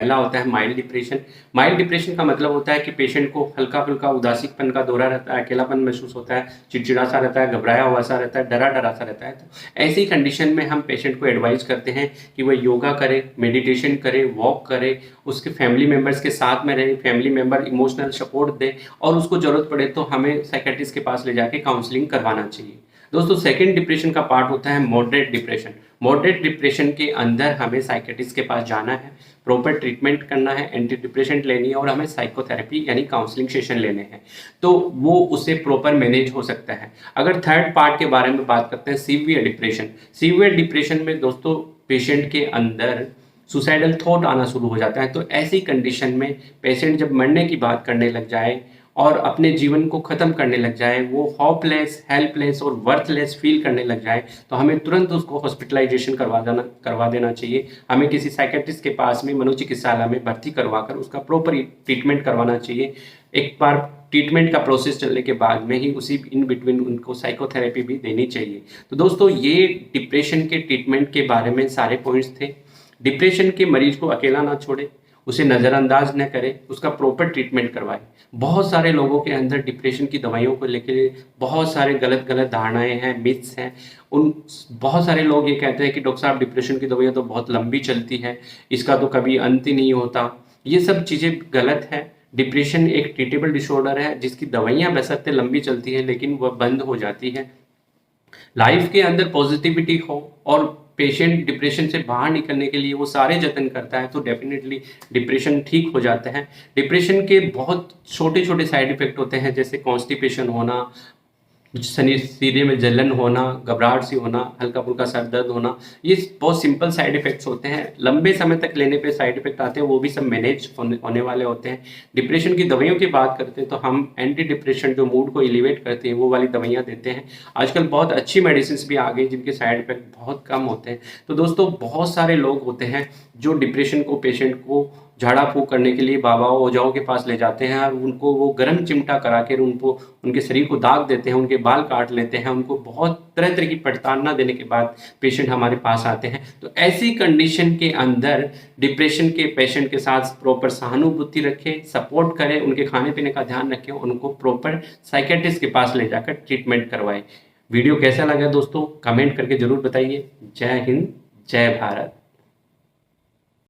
पहला होता है माइल्ड डिप्रेशन। माइल्ड डिप्रेशन का मतलब होता है कि पेशेंट को हल्का-फुल्का उदासीपन का दौरा रहता है, अकेलापन महसूस होता है, चिड़चिड़ा-सा रहता है, घबराया हुआ-सा रहता है, डरा-डरा सा रहता है। तो ऐसी कंडीशन में हम पेशेंट को एडवाइस करते हैं कि वह योगा करे, मेडिटेशन करे, वॉक करे, उसके फैमिली मेंबर्स के साथ में रहे, फैमिली मेंबर इमोशनल सपोर्ट दें और उसको ज़रूरत पड़े तो हमें साइकियाट्रिस्ट के पास ले जाके काउंसलिंग करवाना चाहिए। दोस्तों सेकंड डिप्रेशन का पार्ट होता है मॉडरेट डिप्रेशन। मॉडरेट डिप्रेशन के अंदर हमें साइकियाट्रिस्ट के पास जाना है, प्रॉपर ट्रीटमेंट करना है, एंटी डिप्रेसेंट लेनी है और हमें साइकोथेरेपी यानी काउंसलिंग सेशन लेने हैं, तो वो उससे प्रॉपर मैनेज हो सकता है। अगर थर्ड पार्ट के बारे में बात करते हैं सीवियर डिप्रेशन। सीवियर डिप्रेशन में दोस्तों पेशेंट के अंदर सुसाइडल थॉट आना शुरू हो जाता है। तो ऐसी कंडीशन में पेशेंट जब मरने की बात करने लग जाए और अपने जीवन को ख़त्म करने लग जाए, वो होपलेस, हेल्पलेस और वर्थलेस फील करने लग जाए, तो हमें तुरंत उसको हॉस्पिटलाइजेशन करवा देना चाहिए। हमें किसी साइकियाट्रिस्ट के पास में मनोचिकित्सालय में भर्ती करवाकर उसका प्रॉपर ट्रीटमेंट करवाना चाहिए। एक बार ट्रीटमेंट का प्रोसेस चलने के बाद में ही उसी इन बिटवीन उनको साइकोथेरेपी भी देनी चाहिए। तो दोस्तों ये डिप्रेशन के ट्रीटमेंट के बारे में सारे पॉइंट्स थे। डिप्रेशन के मरीज को अकेला ना छोड़े, उसे नज़रअंदाज न करें, उसका प्रॉपर ट्रीटमेंट करवाएं। बहुत सारे लोगों के अंदर डिप्रेशन की दवाइयों को लेके बहुत सारे गलत धारणाएं हैं, मिथ्स हैं। उन बहुत सारे लोग ये कहते हैं कि डॉक्टर साहब डिप्रेशन की दवाइयाँ तो बहुत लंबी चलती है, इसका तो कभी अंत ही नहीं होता। ये सब चीज़ें गलत है। डिप्रेशन एक ट्रीटेबल डिसऑर्डर है जिसकी दवाइयाँ बशर्ते लंबी चलती है लेकिन वह बंद हो जाती है। लाइफ के अंदर पॉजिटिविटी हो और पेशेंट डिप्रेशन से बाहर निकलने के लिए वो सारे जतन करता है तो डेफिनेटली डिप्रेशन ठीक हो जाता है। डिप्रेशन के बहुत छोटे छोटे साइड इफेक्ट होते हैं जैसे कॉन्स्टिपेशन होना, शरीर में जलन होना, घबराहट सी होना, हल्का फुल्का सर दर्द होना। ये बहुत सिंपल साइड इफेक्ट्स होते हैं। लंबे समय तक लेने पे साइड इफेक्ट आते हैं, वो भी सब मैनेज होने वाले होते हैं। डिप्रेशन की दवाइयों की बात करते हैं तो हम एंटी डिप्रेशन जो मूड को एलिवेट करते हैं वो वाली दवाइयाँ देते हैं। आजकल बहुत अच्छी मेडिसिन भी आ गई जिनके साइड इफेक्ट बहुत कम होते हैं। तो दोस्तों बहुत सारे लोग होते हैं जो डिप्रेशन को पेशेंट को झाड़ा फूँक करने के लिए बाबाओं ओझाओं के पास ले जाते हैं और उनको वो गर्म चिमटा करा के उनको उनके शरीर को दाग देते हैं, उनके बाल काट लेते हैं, उनको बहुत तरह तरह की प्रताड़ना देने के बाद पेशेंट हमारे पास आते हैं। तो ऐसी कंडीशन के अंदर डिप्रेशन के पेशेंट के साथ प्रॉपर सहानुभूति रखें, सपोर्ट करें, उनके खाने पीने का ध्यान रखें, उनको प्रॉपर साइकियाट्रिस्ट के पास ले जाकर ट्रीटमेंट करवाएं। वीडियो कैसा लगा दोस्तों कमेंट करके ज़रूर बताइए। जय हिंद, जय भारत।